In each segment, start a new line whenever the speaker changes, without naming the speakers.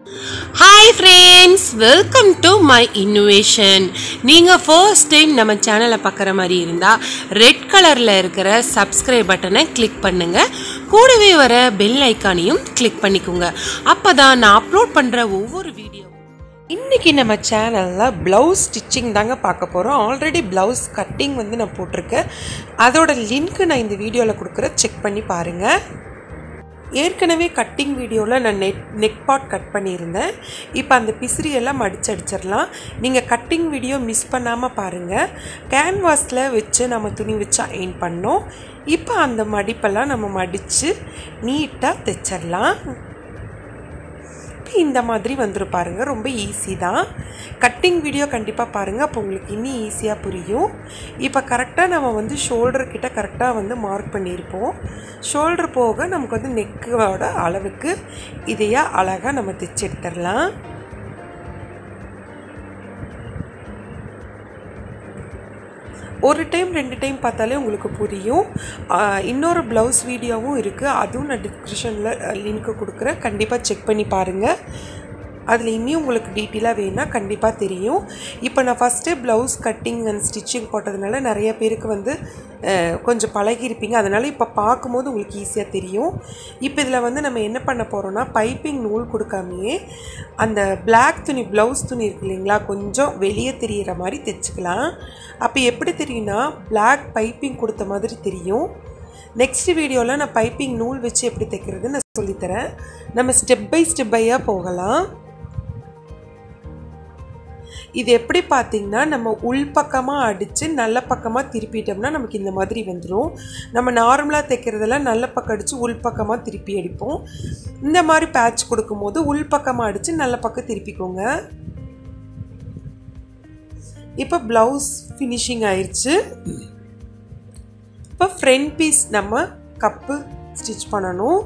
Hi friends, welcome to my innovation. நீங்க first time நம்ம சேனலை பார்க்குற மாதிரி இருந்தா ரெட் கலர்ல இருக்கிற subscribe பட்டனை கிளிக் பண்ணுங்க. கூடவே வர பெல் ஐகானையும் கிளிக் பண்ணிக்கோங்க. அப்பதான் நான் அப்லோட் பண்ற ஒவ்வொரு வீடியோ. இன்னைக்கு நம்ம சேனல்ல பிளவுஸ் ஸ்டிச்சிங் தாங்க பார்க்க போறோம். ஆல்ரெடி பிளவுஸ் கட்டிங் வந்து நான் போட்டிருக்கேன். அதோட லிங்க் நான் இந்த வீடியோல கொடுக்குறேன், செக் பண்ணி பாருங்க. ஏற்கனவே கட்டிங் வீடியோவில் நான் நெக் பார்ட் கட் பண்ணியிருந்தேன். இப்போ அந்த பிசிறியெல்லாம் அடிச்சிடலாம். நீங்கள் கட்டிங் வீடியோ மிஸ் பண்ணாமல் பாருங்கள். கேன்வாஸில் வச்சு நம்ம துணி வச்சு அயர்ன் பண்ணோம். இப்போ அந்த மடிப்பெல்லாம் நம்ம மடித்து நீட்டாக தைச்சிடலாம். இந்த மாதிரி வந்துடும் பாருங்கள். ரொம்ப ஈஸி தான். கட்டிங் வீடியோ கண்டிப்பாக பாருங்கள், அப்போ உங்களுக்கு இன்னும் ஈஸியாக புரியும். இப்போ கரெக்டாக நம்ம வந்து ஷோல்டர்கிட்ட கரெக்டாக வந்து மார்க் பண்ணியிருப்போம். ஷோல்டர் போக நமக்கு வந்து நெக்கோட அளவுக்கு இதையா அழகாக நம்ம தைச்சி எடுத்துடலாம். ஒரு டைம் 2 டைம் பார்த்தாலே உங்களுக்கு புரியும். இன்னொரு ப்ளவுஸ் வீடியோவும் இருக்குது, அதுவும் நான் டிஸ்கிரிப்ஷனில் லிங்க்கு கொடுக்குறேன். கண்டிப்பாக செக் பண்ணி பாருங்கள். அதில் இன்னும் உங்களுக்கு டீட்டெயிலாக வேணால் கண்டிப்பாக தெரியும். இப்போ நான் ஃபஸ்ட்டே ப்ளவுஸ் கட்டிங் அண்ட் ஸ்டிச்சிங் போட்டதுனால நிறைய பேருக்கு வந்து கொஞ்சம் பழகிருப்பீங்க. அதனால் இப்போ பார்க்கும்போது உங்களுக்கு ஈஸியாக தெரியும். இப்போ இதில் வந்து நம்ம என்ன பண்ண போகிறோன்னா, பைப்பிங் நூல் கொடுக்காமையே அந்த பிளாக் துணி ப்ளவுஸ் துணி இருக்கு இல்லைங்களா, கொஞ்சம் வெளியே தெரிகிற மாதிரி தைச்சிக்கலாம். அப்போ எப்படி தெரியும்னா, பிளாக் பைப்பிங் கொடுத்த மாதிரி தெரியும். நெக்ஸ்ட் வீடியோவில் நான் பைப்பிங் நூல் வச்சு எப்படி தைக்கிறதுன்னு நான் சொல்லித்தரேன். நம்ம ஸ்டெப் பை ஸ்டெப்பையாக போகலாம். இது எப்படி பார்த்தீங்கன்னா, நம்ம உள்பக்கமாக அடித்து நல்ல பக்கமாக திருப்பிட்டோம்னா நமக்கு இந்த மாதிரி வந்துடும். நம்ம நார்மலாக தைக்கிறதெல்லாம் நல்ல பக்கம் அடித்து உள்பக்கமாக திருப்பி அடிப்போம். இந்த மாதிரி பேட்ச் கொடுக்கும்போது உள்பக்கமாக அடித்து நல்ல பக்கம் திருப்பிக்கோங்க. இப்போ ப்ளவுஸ் ஃபினிஷிங் ஆயிடுச்சு. இப்போ ஃப்ரண்ட் பீஸ் நம்ம கப்பு ஸ்டிச் பண்ணணும்.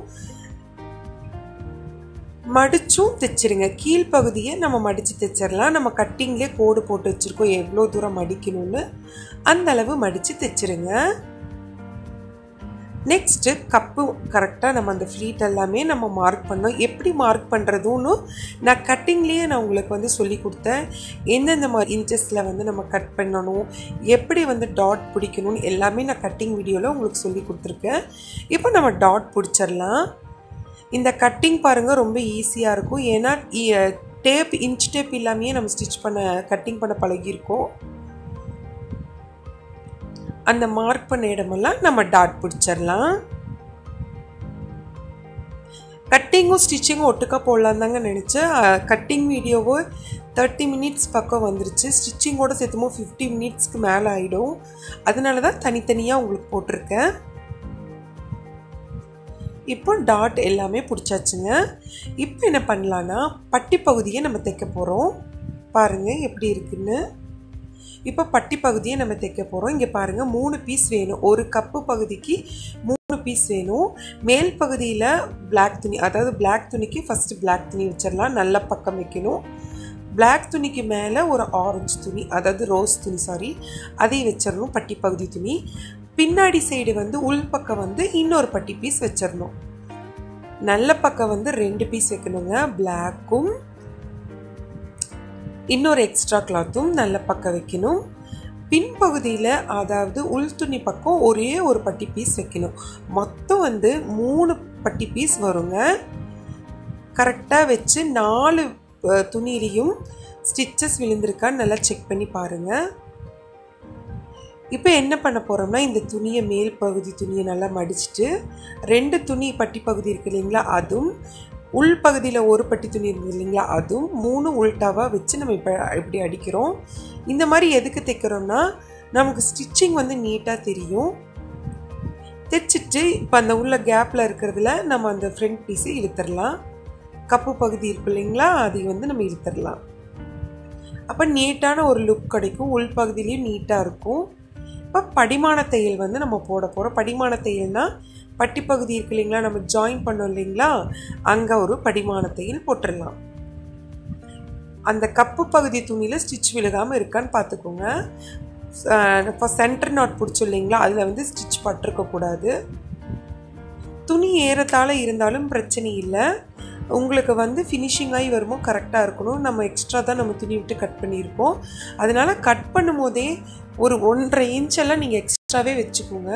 மடிச்சும் தைச்சிருங்க. கீழ்ப்பகுதியை நம்ம மடித்து தைச்சிடலாம். நம்ம கட்டிங்லேயே கோடு போட்டு வச்சுருக்கோம் எவ்வளோ தூரம் மடிக்கணும்னு, அந்த அளவு மடித்து தைச்சிருங்க. நெக்ஸ்ட்டு கப்பு கரெக்டாக நம்ம அந்த ஃப்ளீட் எல்லாமே நம்ம மார்க் பண்ணோம். எப்படி மார்க் பண்ணுறதுன்னு நான் கட்டிங்லேயே நான் உங்களுக்கு வந்து சொல்லி கொடுத்தேன். எந்தெந்த மாதிரி இன்ச்சஸில் வந்து நம்ம கட் பண்ணணும், எப்படி வந்து டாட் பிடிக்கணும்னு எல்லாமே நான் கட்டிங் வீடியோவில் உங்களுக்கு சொல்லி கொடுத்துருக்கேன். இப்போ நம்ம டாட் பிடிச்சிடலாம். இந்த கட்டிங் பாருங்கள் ரொம்ப ஈஸியாக இருக்கும். ஏன்னா டேப் இன்ச் டேப் இல்லாமையே நம்ம ஸ்டிச் பண்ண கட்டிங் பண்ண பழகியிருக்கோம். அந்த மார்க் பண்ண இடமெல்லாம் நம்ம டாட் பிடிச்சிடலாம். கட்டிங்கும் ஸ்டிச்சிங்கும் ஒட்டுக்கா போடலாம் தாங்க நினச்சேன். கட்டிங் வீடியோவோ 30 மினிட்ஸ் பக்கம் வந்துருச்சு. ஸ்டிச்சிங்கோட சேர்த்துமோ 50 மினிட்ஸ்க்கு மேலே ஆகிடும். அதனால தான் தனித்தனியாக உங்களுக்கு போட்டிருக்கேன். இப்போ டாட் எல்லாமே பிடிச்சாச்சுங்க. இப்போ என்ன பண்ணலான்னா, பட்டி பகுதியை நம்ம தைக்க போகிறோம். பாருங்கள் எப்படி இருக்குன்னு. இப்போ பட்டி பகுதியை நம்ம தைக்க போகிறோம். இங்கே பாருங்கள் 3 பீஸ் வேணும். ஒரு கப்பு பகுதிக்கு 3 பீஸ் வேணும். மேல் பகுதியில் பிளாக் துணி, அதாவது பிளாக் துணிக்கு ஃபஸ்ட்டு பிளாக் துணி வச்சிடலாம். நல்ல பக்கம் வைக்கணும். பிளாக் துணிக்கு மேலே ஒரு ஆரஞ்சு துணி, அதாவது ரோஸ் துணி அதையும் வச்சிடணும். பட்டி பகுதி துணி பின்னாடி சைடு வந்து உள் பக்கம் வந்து இன்னொரு பட்டி பீஸ் வச்சிடணும். நல்ல பக்கம் வந்து 2 பீஸ் வைக்கணுங்க. பிளாக்கும் இன்னொரு எக்ஸ்ட்ரா கிளாத்தும் நல்ல பக்கம் வைக்கணும். பின்பகுதியில் அதாவது உள் துணி பக்கம் ஒரே ஒரு பட்டி பீஸ் வைக்கணும். மொத்தம் வந்து 3 பட்டி பீஸ் வருங்க. கரெக்டாக வச்சு 4 துணியிலையும் ஸ்டிச்சஸ் விழுந்திருக்கான்னு நல்லா செக் பண்ணி பாருங்கள். இப்போ என்ன பண்ண போகிறோம்னா, இந்த துணியை மேல் பகுதி துணியை நல்லா மடிச்சுட்டு 2 துணி பட்டி பகுதி இருக்குது இல்லைங்களா, அதுவும் உள் பகுதியில் ஒரு பட்டி துணி இருக்குது இல்லைங்களா, அதுவும் 3 உள்டாவாக வச்சு நம்ம இப்போ இப்படி அடிக்கிறோம். இந்த மாதிரி எதுக்கு தைக்கிறோம்னா, நமக்கு ஸ்டிச்சிங் வந்து நீட்டாக தெரியும். தைச்சிட்டு இப்போ அந்த உள்ள கேப்பில் இருக்கிறதுல நம்ம அந்த ஃப்ரண்ட் பீஸை இழுத்துடலாம். கப்பு பகுதி இருக்கு இல்லைங்களா, அதை வந்து நம்ம இழுத்துடலாம். அப்போ நீட்டான ஒரு லுக் கிடைக்கும். உள் பகுதியிலையும் நீட்டாக இருக்கும். இப்போ படிமான தையல் வந்து நம்ம போட போகிறோம். படிமான தையல்னால் பட்டி பகுதி இருக்கு இல்லைங்களா, நம்ம ஜாயின் பண்ணோம் இல்லைங்களா, அங்கே ஒரு படிமான தையல் போட்டுடலாம். அந்த கப்பு பகுதி துணியில் ஸ்டிச் விழுகாமல் இருக்கான்னு பார்த்துக்கோங்க. இப்போ சென்டர் நாட் பிடிச்சோம் இல்லைங்களா, அதில் வந்து ஸ்டிச் பட்டிருக்கக்கூடாது. துணி ஏறத்தாழ இருந்தாலும் பிரச்சனை இல்லை. உங்களுக்கு வந்து ஃபினிஷிங் ஆகி வருமோ கரெக்டாக இருக்கணும். நம்ம எக்ஸ்ட்ரா தான் நம்ம துணி விட்டு கட் பண்ணியிருப்போம். அதனால் கட் பண்ணும் போதே ஒரு 1.5 இன்ச்செல்லாம் நீங்கள் எக்ஸ்ட்ராவே வச்சுக்கோங்க.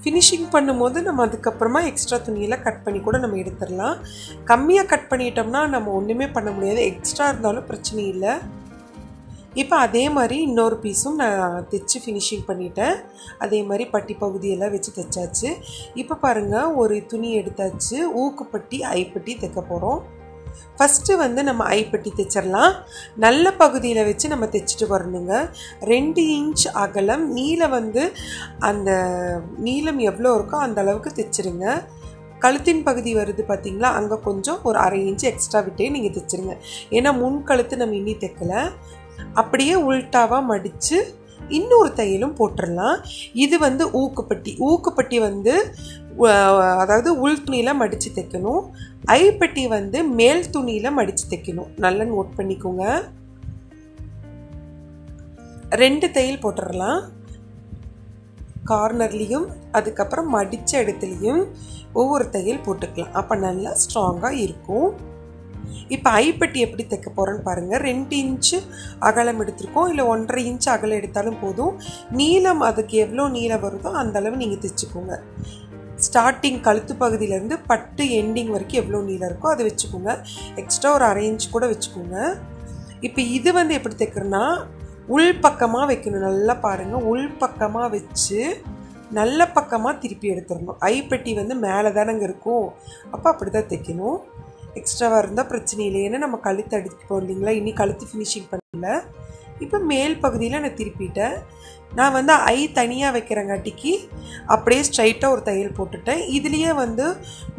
ஃபினிஷிங் பண்ணும்போது நம்ம அதுக்கப்புறமா எக்ஸ்ட்ரா துணியெல்லாம் கட் பண்ணி கூட நம்ம எடுத்துடலாம். கம்மியாக கட் பண்ணிட்டோம்னா நம்ம ஒன்றுமே பண்ண முடியாது. எக்ஸ்ட்ரா இருந்தாலும் பிரச்சனை இல்லை. இப்போ அதே மாதிரி இன்னொரு பீஸும் நான் தைச்சி ஃபினிஷிங் பண்ணிட்டேன். அதே மாதிரி பட்டி பகுதியெல்லாம் வச்சு தைச்சாச்சு. இப்போ பாருங்கள், ஒரு துணி எடுத்தாச்சு. ஊக்குப்பட்டி ஐப்பட்டி தைக்க போகிறோம். ஃபஸ்ட்டு வந்து நம்ம ஐப்பட்டி தைச்சிடலாம். நல்ல பகுதியில் வச்சு நம்ம தைச்சிட்டு வரணுங்க. 2 இன்ச் அகலம், நீளம் வந்து அந்த நீளம் எவ்வளோ இருக்கோ அந்த அளவுக்கு தைச்சிருங்க. கழுத்தின் பகுதி வருது பார்த்தீங்களா, அங்கே கொஞ்சம் ஒரு 1/2 இன்ச்சு எக்ஸ்ட்ரா விட்டே நீங்கள் தைச்சிருங்க. ஏன்னா முன் கழுத்து நம்ம இன்னி தைக்கலை. அப்படியே உள்டாவாக மடித்து இன்னொரு தையலும் போட்டுடலாம். இது வந்து ஊக்குப்பட்டி. ஊக்குப்பட்டி வந்து அதாவது உள் துணியில் மடித்து தைக்கணும். ஐப்பட்டி வந்து மேல் துணியில் மடித்து தைக்கணும். நல்லா நோட் பண்ணிக்கோங்க. 2 தையல் போட்டுடலாம். கார்னர்லேயும் அதுக்கப்புறம் மடித்த இடத்துலையும் ஒவ்வொரு தையல் போட்டுக்கலாம். அப்போ நல்லா ஸ்ட்ராங்காக இருக்கும். இப்போ ஐப்பட்டி எப்படி தைக்க போகிறோன்னு பாருங்கள். 2 இன்ச்சு அகலம் எடுத்திருக்கோம். இல்லை 1.5 இன்ச்சு அகலம் எடுத்தாலும் போதும். நீளம் அதுக்கு எவ்வளோ நீளம் வருதோ அந்த அளவு நீங்கள் தைச்சிக்கோங்க. ஸ்டார்டிங் கழுத்து பகுதியிலேருந்து பட்டு எண்டிங் வரைக்கும் எவ்வளோ நீளம் இருக்கோ அதை வச்சுக்கோங்க. எக்ஸ்ட்ரா ஒரு 1/2 இன்ச் கூட வச்சுக்கோங்க. இப்போ இது வந்து எப்படி தைக்கிறோன்னா, உள் பக்கமாக வைக்கணும். நல்லா பாருங்கள், உள் பக்கமாக வச்சு நல்ல பக்கமாக திருப்பி எடுத்துடணும். ஐப்பட்டி வந்து மேலே தானங்க இருக்கும். அப்போ அப்படி தான் தைக்கணும். எக்ஸ்ட்ராவாக இருந்தால் பிரச்சனை இல்லை. ஏன்னா நம்ம கழுத்து அடிப்போம் இல்லைங்களா, இன்னி கழுத்து ஃபினிஷிங் பண்ணல. இப்போ மேல் பகுதியில் நான் திருப்பிட்டேன். நான் வந்து தனியாக வைக்கிறங்காட்டிக்கு அப்படியே ஸ்ட்ரைட்டாக ஒரு தையல் போட்டுட்டேன். இதுலேயே வந்து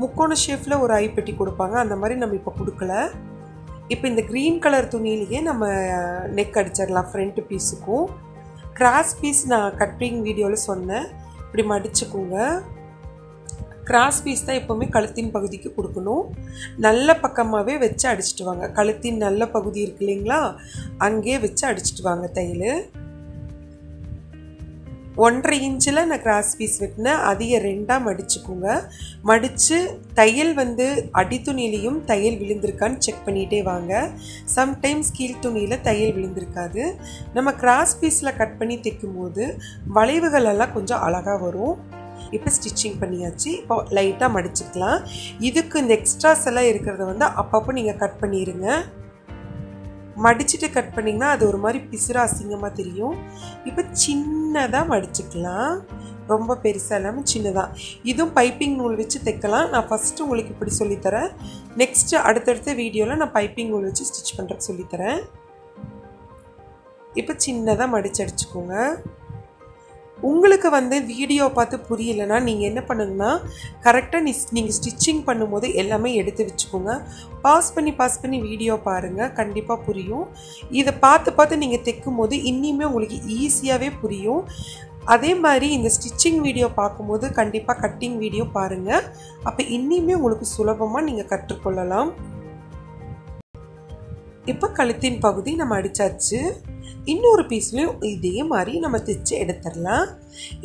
முக்கோண ஷேப்பில் ஒரு ஐப்பட்டி கொடுப்பாங்க. அந்த மாதிரி நம்ம இப்போ கொடுக்கல. இப்போ இந்த க்ரீன் கலர் துணியிலேயே நம்ம நெக் அடிச்சிடலாம். ஃப்ரண்ட் பீஸுக்கும் கிராஸ் பீஸ் நான் கட்டிங் வீடியோவில் சொன்னேன். இப்படி மடிச்சுக்கோங்க. கிராஸ் பீஸ் தான் எப்போவுமே கழுத்தின் பகுதிக்கு கொடுக்கணும். நல்ல பக்கமாகவே வச்சு அடிச்சுட்டு வாங்க. கழுத்தின் நல்ல பகுதி இருக்கு இல்லைங்களா, அங்கே வச்சு அடிச்சுட்டு வாங்க தையல். 1.5 இன்ச்சில் நான் கிராஸ் பீஸ் வெட்டினேன். அதையே 2ஆக மடிச்சுக்கோங்க. மடித்து தையல் வந்து அடித்துணிலையும் தையல் விழுந்திருக்கான்னு செக் பண்ணிகிட்டே வாங்க. சம்டைம்ஸ் கீழ் துணியில் தையல் விழுந்திருக்காது. நம்ம கிராஸ் பீஸில் கட் பண்ணி தைக்கும் போது வளைவுகள் எல்லாம் கொஞ்சம் அழகாக வரும். இப்போ ஸ்டிச்சிங் பண்ணியாச்சு. இப்போ லைட்டாக மடிச்சுக்கலாம். இதுக்கு இந்த எக்ஸ்ட்ராஸ் எல்லாம் இருக்கிறத வந்து அப்பப்போ நீங்கள் கட் பண்ணிடுங்க. மடிச்சுட்டு கட் பண்ணிங்கன்னா அது ஒரு மாதிரி பிசுறு அசிங்கமாக தெரியும். இப்போ சின்னதாக மடிச்சுக்கலாம். ரொம்ப பெருசாக இல்லாமல் சின்னதாக. இதுவும் பைப்பிங் நூல் வச்சு தைக்கலாம். நான் ஃபஸ்ட்டு உங்களுக்கு இப்படி சொல்லித்தரேன். நெக்ஸ்ட்டு அடுத்தடுத்த வீடியோவில் நான் பைப்பிங் நூல் வச்சு ஸ்டிச் பண்ணுறதுக்கு சொல்லித்தரேன். இப்போ சின்னதாக மடிச்சு அடிச்சுக்கோங்க. உங்களுக்கு வந்து வீடியோ பார்த்து புரியலைன்னா நீங்கள் என்ன பண்ணுங்கன்னா, கரெக்டாக நீங்கள் ஸ்டிச்சிங் பண்ணும்போது எல்லாமே எடுத்து வச்சுக்கோங்க. பாஸ் பண்ணி வீடியோ பாருங்கள், கண்டிப்பாக புரியும். இதை பார்த்து நீங்கள் தைக்கும் போது இன்னுமே உங்களுக்கு ஈஸியாகவே புரியும். அதே மாதிரி இந்த ஸ்டிச்சிங் வீடியோ பார்க்கும்போது கண்டிப்பாக கட்டிங் வீடியோ பாருங்கள். அப்போ இன்னுமே உங்களுக்கு சுலபமாக நீங்கள் கற்றுக்கொள்ளலாம். இப்போ கழுத்தின் பகுதி நம்ம அடித்தாச்சு. இன்னொரு பீஸ்லையும் இதே மாதிரி நம்ம தைச்சு எடுத்துடலாம்.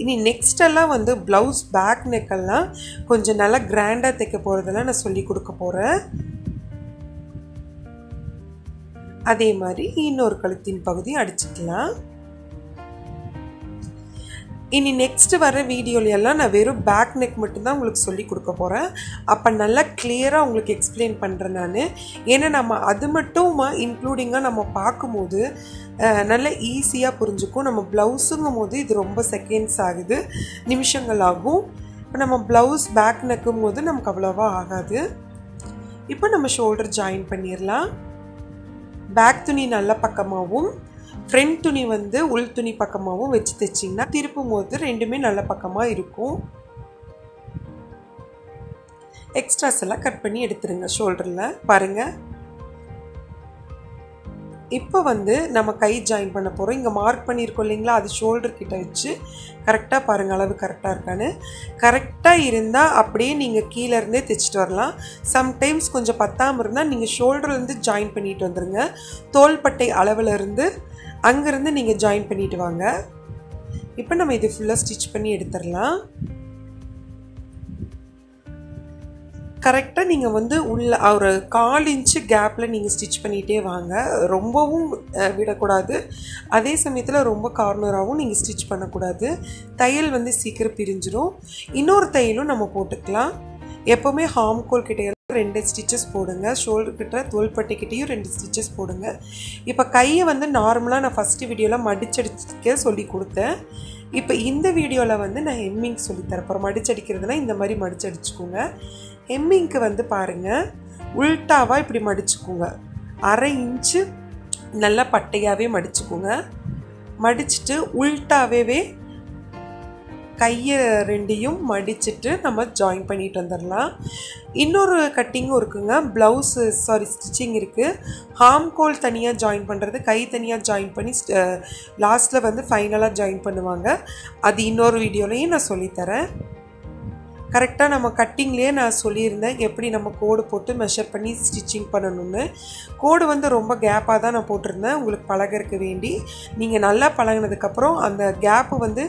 இனி நெக்ஸ்டெல்லாம் வந்து ப்ளவுஸ் பேக் நெக்கெல்லாம் கொஞ்சம் நல்லா கிராண்டாக தைக்க போகிறதெல்லாம் நான் சொல்லி கொடுக்க போகிறேன். அதே மாதிரி இன்னொரு கழுத்தின் பகுதி அடிச்சுக்கலாம். இனி நெக்ஸ்ட் வர வீடியோலையெல்லாம் நான் வெறும் பேக் நெக் மட்டும்தான் உங்களுக்கு சொல்லி கொடுக்க போகிறேன். அப்போ நல்லா கிளியராக உங்களுக்கு எக்ஸ்பிளைன் பண்ணுறேன் நான். ஏன்னா நம்ம அது மட்டும் இன்க்ளூடிங்காக நம்ம பார்க்கும்போது நல்லா ஈஸியாக புரிஞ்சுக்கும். நம்ம ப்ளவுஸுங்கும் போது இது ரொம்ப செகண்ட்ஸ் ஆகுது, நிமிஷங்கள் ஆகும். இப்போ நம்ம ப்ளவுஸ் பேக் நெக்கும் போது நமக்கு அவ்வளோவா ஆகாது. இப்போ நம்ம ஷோல்டர் ஜாயின் பண்ணிடலாம். பேக் துணி நல்ல பக்கமாகவும் ஃப்ரண்ட் துணி வந்து உள் துணி பக்கமாகவும் வச்சு தைச்சிங்கன்னா திருப்பும் போது ரெண்டுமே நல்ல பக்கமாக இருக்கும். எக்ஸ்ட்ராஸ் எல்லாம் கட் பண்ணி எடுத்துருங்க ஷோல்டரில். பாருங்கள், இப்போ வந்து நம்ம கை ஜாயின் பண்ண போகிறோம். இங்கே மார்க் பண்ணியிருக்கோம் இல்லைங்களா, அது ஷோல்டர் கிட்ட வச்சு கரெக்டாக பாருங்கள், அளவு கரெக்டாக இருக்கான்னு. கரெக்டாக இருந்தால் அப்படியே நீங்கள் கீழே இருந்தே தைச்சிட்டு வரலாம். சம்டைம்ஸ் கொஞ்சம் பத்தாமல் இருந்தால் நீங்கள் ஷோல்டர்லேருந்து ஜாயின் பண்ணிட்டு வந்துடுங்க. தோள்பட்டை அளவில் இருந்து அங்கேருந்து நீங்கள் ஜாயின் பண்ணிட்டு வாங்க. இப்போ நம்ம இது ஃபுல்லாக ஸ்டிச் பண்ணி எடுத்துடலாம். கரெக்டாக நீங்கள் வந்து உள்ள ஒரு 1/4 இன்ச்சு கேப்பில் நீங்கள் ஸ்டிச் பண்ணிகிட்டே வாங்க. ரொம்பவும் விடக்கூடாது, அதே சமயத்தில் ரொம்ப கார்னராகவும் நீங்கள் ஸ்டிச் பண்ணக்கூடாது. தையல் வந்து சீக்கிரம் பிரிஞ்சிடும். இன்னொரு தையலும் நம்ம போட்டுக்கலாம். எப்போவுமே ஹார்ம்கோல் கிட்டே 2 ஸ்டிச்சஸ் போடுங்க. ஷோல்டர் கிட்ட தோள்பட்டைக்கிட்டையும் 2 ஸ்டிச்சஸ் போடுங்க. இப்போ கையை வந்து நார்மலாக நான் ஃபஸ்ட்டு வீடியோவில் மடிச்சடிக்க சொல்லி கொடுத்தேன். இப்போ இந்த வீடியோவில் வந்து நான் ஹெம்மிங் சொல்லித்தரேன். அப்புறம் மடிச்சடிக்கிறதுனா இந்த மாதிரி மடிச்சடிச்சுக்கோங்க. ஹெம்மிங்க்கு வந்து பாருங்கள், உல்ட்டாவாக இப்படி மடிச்சுக்கோங்க. 1/2 இன்ச்சு நல்லா பட்டையாகவே மடிச்சுக்கோங்க. மடிச்சுட்டு உல்ட்டாவே கையை 2யும் மடிச்சுட்டு நம்ம ஜாயின் பண்ணிட்டு வந்துடலாம். இன்னொரு கட்டிங்கும் இருக்குங்க. ப்ளவுஸு ஸ்டிச்சிங் இருக்குது. ஹார்ம்கோல் தனியாக ஜாயின் பண்ணுறது, கை தனியாக ஜாயின் பண்ணி லாஸ்ட்டில் வந்து ஃபைனலாக ஜாயின் பண்ணுவாங்க. அது இன்னொரு வீடியோலையும் நான் சொல்லித்தரேன். கரெக்டாக நம்ம கட்டிங்லேயே நான் சொல்லியிருந்தேன் எப்படி நம்ம கோடு போட்டு மெஷர் பண்ணி ஸ்டிச்சிங் பண்ணணும்னு. கோடு வந்து ரொம்ப கேப்பாக தான் நான் போட்டிருந்தேன் உங்களுக்கு பழகிறதுக்கு வேண்டி. நீங்கள் நல்லா பழகினதுக்கப்புறம் அந்த கேப்பு வந்து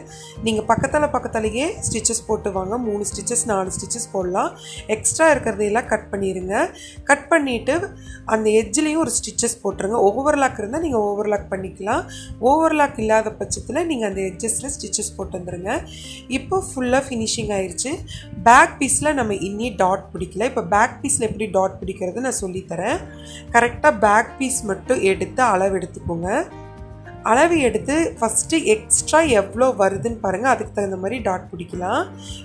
நீங்கள் பக்கத்துலேயே ஸ்டிச்சஸ் போட்டு வாங்க. 3 ஸ்டிச்சஸ் 4 ஸ்டிச்சஸ் போடலாம். எக்ஸ்ட்ரா இருக்கிறதையெல்லாம் கட் பண்ணிடுங்க. கட் பண்ணிவிட்டு அந்த எட்ஜ்லேயும் ஒரு ஸ்டிச்சஸ் போட்டுருங்க. ஓவர்லாக் இருந்தால் நீங்கள் ஓவர்லாக் பண்ணிக்கலாம். ஓவர்லாக் இல்லாத பட்சத்தில் நீங்கள் அந்த எட்ஜஸில் ஸ்டிச்சஸ் போட்டு வந்துடுங்க. இப்போ ஃபுல்லாக ஃபினிஷிங் ஆயிடுச்சு. பேக் பீஸில் நம்ம இன்னி டாட் பிடிக்கல. இப்போ பேக் பீஸில் எப்படி டாட் பிடிக்கிறது நான் சொல்லித்தரேன். கரெக்டாக பேக் பீஸ் மட்டும் எடுத்து அளவு எடுத்துக்கோங்க. அளவு எடுத்து ஃபஸ்ட்டு எக்ஸ்ட்ரா எவ்வளோ வருதுன்னு பாருங்கள். அதுக்கு தகுந்த மாதிரி டாட் பிடிக்கலாம்.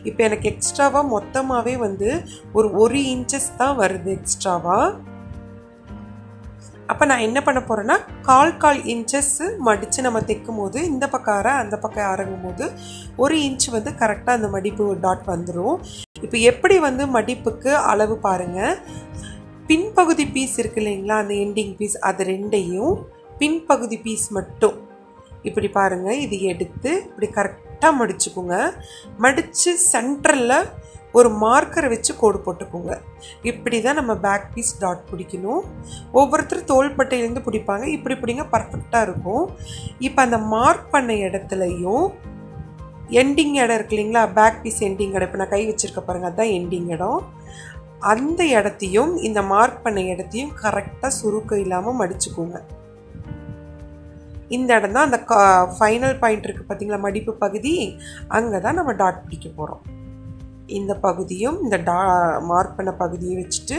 இப்போ எனக்கு எக்ஸ்ட்ராவாக மொத்தமாகவே வந்து ஒரு 1 இன்ச்சஸ் தான் வருது எக்ஸ்ட்ராவாக. அப்போ நான் என்ன பண்ண போகிறேன்னா 1/4 இன்ச்சஸ் மடித்து நம்ம தைக்கும் போது இந்த பக்கம் அந்த பக்கம் இறங்கும் போது 1 இன்ச் வந்து கரெக்டாக அந்த மடிப்பு டாட் வந்துடும். இப்போ எப்படி வந்து மடிப்புக்கு அளவு பாருங்கள். பின்பகுதி பீஸ் இருக்கு இல்லைங்களா, அந்த எண்டிங் பீஸ், அது 2யும் பின்பகுதி பீஸ் மட்டும் இப்படி பாருங்கள். இது எடுத்து இப்படி கரெக்டாக மடிச்சுக்கோங்க. மடித்து சென்டரில் ஒரு மார்க்கரை வச்சு கோடு போட்டுக்கோங்க. இப்படி தான் நம்ம பேக் பீஸ் டாட் பிடிக்கணும். ஒவ்வொருத்தரும் தோள்பட்டையிலேருந்து பிடிப்பாங்க. இப்படி பிடிங்க, பர்ஃபெக்டாக இருக்கும். இப்போ அந்த மார்க் பண்ண இடத்துலையும் எண்டிங் இடம் இருக்கு இல்லைங்களா, பேக் பீஸ் எண்டிங் இடம், இப்போ நான் கை வச்சுருக்க பாருங்கள், அதுதான் எண்டிங் இடம். அந்த இடத்தையும் இந்த மார்க் பண்ண இடத்தையும் கரெக்டாக சுருக்கம் இல்லாமல் மடிச்சுக்கோங்க. இந்த இடம் தான் அந்த ஃபைனல் பாயிண்ட் இருக்குது பார்த்தீங்களா, மடிப்பு பகுதி, அங்கே தான் நம்ம டாட் பிடிக்க போகிறோம். இந்த பகுதியும் இந்த மார்க் பண்ண பகுதியை வச்சுட்டு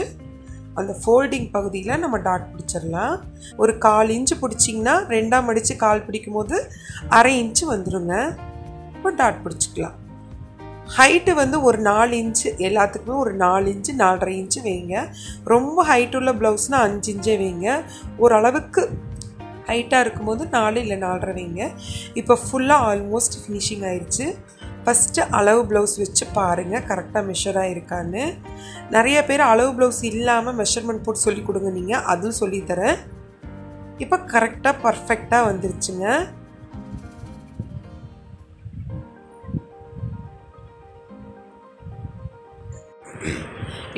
அந்த ஃபோல்டிங் பகுதியில் நம்ம டாட் பிடிச்சிடலாம். ஒரு 1/4 இன்ச்சு பிடிச்சிங்கன்னா 2ஆக மடித்து 1/4 பிடிக்கும் போது 1/2 இன்ச்சு வந்துடுங்க. இப்போ டாட் பிடிச்சிக்கலாம். ஹைட்டு வந்து ஒரு 4 இன்ச்சு, எல்லாத்துக்குமே ஒரு 4 இன்ச்சு 4.5 இன்ச்சு வைங்க. ரொம்ப ஹைட் உள்ள ப்ளவுஸ்னால் 5 இன்ச்சே வைங்க. ஓரளவுக்கு ஹைட்டாக இருக்கும்போது 4 இல்லை 4.5 வைங்க. இப்போ ஃபுல்லாக ஆல்மோஸ்ட் ஃபினிஷிங் ஆயிடுச்சு. ஃபஸ்ட்டு அளவு ப்ளவுஸ் வச்சு பாருங்கள் கரெக்டாக மெஷராக இருக்கான்னு. நிறைய பேர் அளவு ப்ளவுஸ் இல்லாமல் மெஷர்மெண்ட் போட்டு சொல்லி கொடுங்க, நீங்கள் அதுவும் சொல்லித்தரேன். இப்போ கரெக்டாக பர்ஃபெக்டாக வந்துருச்சுங்க.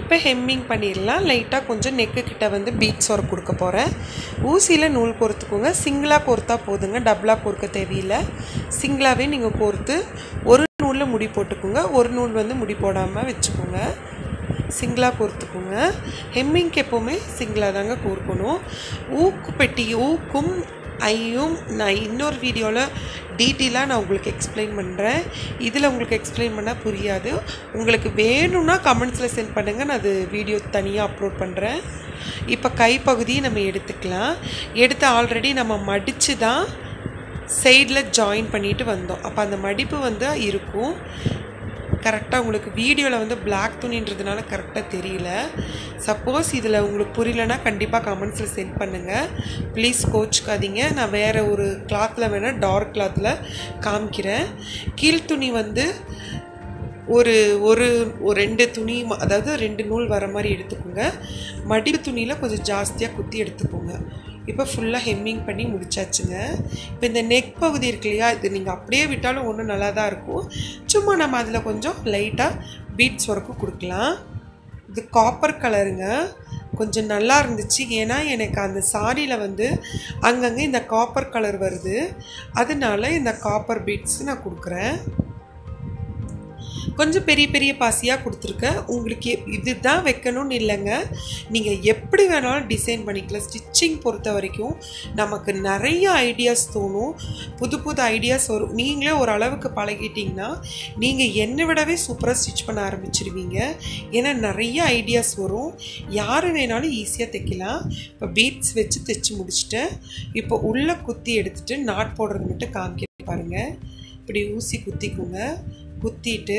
இப்போ ஹெம்மிங் பண்ணிடலாம். லைட்டாக கொஞ்சம் நெக்கு கிட்ட வந்து பீட்ஸ் ஒர்க் கொடுக்க போகிறேன். ஊசியில் நூல் கோர்த்துக்கோங்க. சிங்கிளாக கோர்த்தா போதுங்க, டபுளாக கோர்க்க தேவையில்லை. சிங்கிளாகவே நீங்கள் கோர்த்து ஒரு நூலில் முடி போட்டுக்கோங்க, ஒரு நூல் வந்து முடி போடாமல் வச்சுக்கோங்க. சிங்கிளாக கோர்த்துக்கோங்க. ஹெம்மிங்க்கு எப்போவுமே சிங்கிளாக தாங்க கோர்க்கணும். ஊக்கும் ஐயும் நான் இன்னொரு வீடியோவில் டீட்டெயிலாக நான் உங்களுக்கு எக்ஸ்பிளைன் பண்ணுறேன். இதில் உங்களுக்கு எக்ஸ்பிளைன் பண்ணால் புரியாது. உங்களுக்கு வேணும்னா கமெண்ட்ஸில் சென்ட் பண்ணுங்கள், நான் அது வீடியோ தனியாக அப்லோட் பண்ணுறேன். இப்போ கைப்பகுதியை நம்ம எடுத்துக்கலாம். எடுத்து ஆல்ரெடி நம்ம மடித்து தான் சைடில் ஜாயின் பண்ணிட்டு வந்தோம். அப்போ அந்த மடிப்பு வந்து இருக்கும். கரெக்டாக உங்களுக்கு வீடியோவில் வந்து பிளாக் துணின்றதுனால கரெக்டாக தெரியல. சப்போஸ் இதில் உங்களுக்கு புரியலன்னா கண்டிப்பாக கமெண்ட்ஸில் சென்ட் பண்ணுங்கள். ப்ளீஸ் கோச்சிக்காதீங்க. நான் வேறு ஒரு கிளாத்தில் வேணால் டார்க் கிளாத்தில் காமிக்கிறேன். கீழ் துணி வந்து ஒரு 2 துணி, அதாவது 2 நூல் வர மாதிரி எடுத்துக்கோங்க. மடிப்பு துணியில் கொஞ்சம் ஜாஸ்தியாக குத்தி எடுத்துக்கோங்க. இப்போ ஃபுல்லாக ஹெம்மிங் பண்ணி முடிச்சாச்சுங்க. இப்போ இந்த நெக் பகுதி இருக்கு இல்லையா, இது நீங்கள் அப்படியே விட்டாலும் ஒன்றும் நல்லா தான் இருக்கும். சும்மா நம்ம அதில் கொஞ்சம் லைட்டாக பீட்ஸ் ஒர்க்கும் கொடுக்கலாம். இது காப்பர் கலருங்க, கொஞ்சம் நல்லா இருந்துச்சு. ஏன்னா எனக்கு அந்த சாரியில் வந்து அங்கங்கே இந்த காப்பர் கலர் வருது, அதனால இந்த காப்பர் பீட்ஸ் நான் கொடுக்குறேன். கொஞ்சம் பெரிய பெரிய பாசியாக கொடுத்துருக்கேன். உங்களுக்கு இதுதான் வைக்கணும்னு இல்லைங்க, நீங்கள் எப்படி வேணாலும் டிசைன் பண்ணிக்கலாம். ஸ்டிச்சிங் பொறுத்த வரைக்கும் நமக்கு நிறைய ஐடியாஸ் தோணும், புது புது ஐடியாஸ் வரும். நீங்களே ஒரு அளவுக்கு பழகிட்டிங்கன்னா நீங்கள் என்னை விடவே சூப்பராக ஸ்டிச் பண்ண ஆரம்பிச்சிருவீங்க. ஏன்னா நிறைய ஐடியாஸ் வரும், யார் வேணாலும் ஈஸியாக தைக்கலாம். இப்போ பீட்ஸ் வச்சு தைச்சி முடிச்சிட்டேன். இப்போ உள்ளே குத்தி எடுத்துகிட்டு நாட் போடுறது மட்டும் காமிக்க பாருங்கள். இப்படி ஊசி குத்திக்குங்க. குத்திட்டு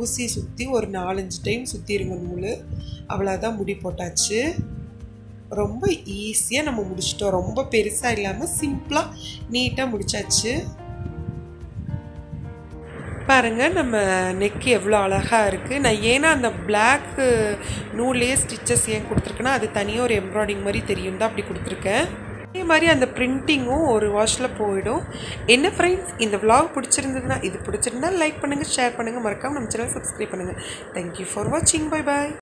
ஊசி சுற்றி ஒரு 4-5 டைம் சுற்றிடுங்க நூல். அவ்வளோதான், முடி போட்டாச்சு. ரொம்ப ஈஸியாக நம்ம முடிச்சிட்டோம். ரொம்ப பெருசாக இல்லாமல் சிம்பிளாக நீட்டாக முடிச்சாச்சு. பாருங்கள் நம்ம நெக்கு எவ்வளோ அழகாக இருக்குது. நான் ஏன்னா அந்த பிளாக்கு நூல்லையே ஸ்டிச்சஸ் ஏன் கொடுத்துருக்கேன்னா அது தனியாக ஒரு எம்ப்ராய்டிங் மாதிரி தெரியும் தான் அப்படி கொடுத்துருக்கேன். அதே மாதிரி அந்த பிரிண்டிங்கும் ஒரு வாஷில் போயிடும். என்ன ஃப்ரெண்ட்ஸ், இந்த vlog பிடிச்சிருந்ததுன்னா லைக் பண்ணுங்கள், ஷேர் பண்ணுங்கள், மறக்காமல் நம்ம சேனல் சப்ஸ்கிரைப் பண்ணுங்கள். தேங்க்யூ ஃபார் வாட்சிங். Bye bye.